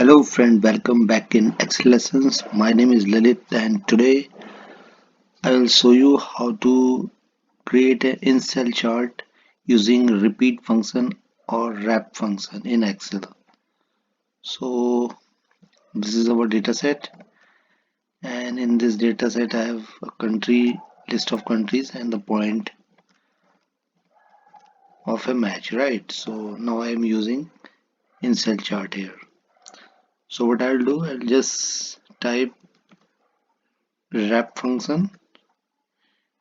Hello friend, welcome back in Excel lessons. My name is Lalit and today I will show you how to create an InCell chart using repeat function or Rept function in Excel. So this is our data set, and in this data set I have a country list of countries and the point of a match, right? So now I am using InCell chart here. So what I'll do, I'll just type Rept function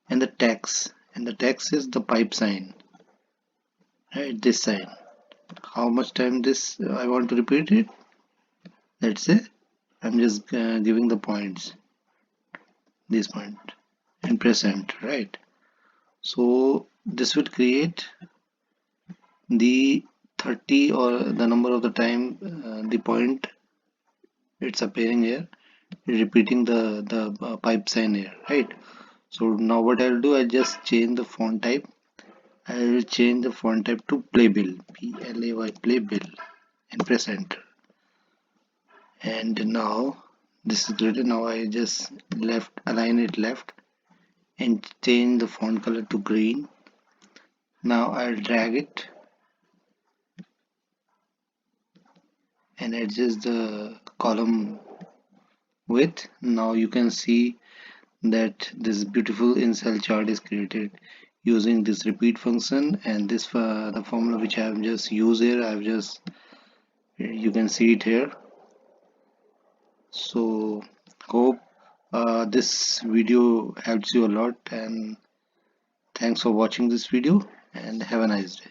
and the text is the pipe sign, right? This sign, how much time this I want to repeat it. Let's say I'm just giving the points, this point, and press enter, right? So this would create the 30 or the number of the time the point it's appearing here, repeating the pipe sign here, right? So now what I'll do, I'll just change the font type. I will change the font type to playbill, Play playbill, and press enter. And now this is written. Now I just align it left and change the font color to green. Now I'll drag it and adjust the column width. Now you can see that this beautiful InCell chart is created using this repeat function, and this the formula which I have just used here. You can see it here. So hope this video helps you a lot, and thanks for watching this video and have a nice day.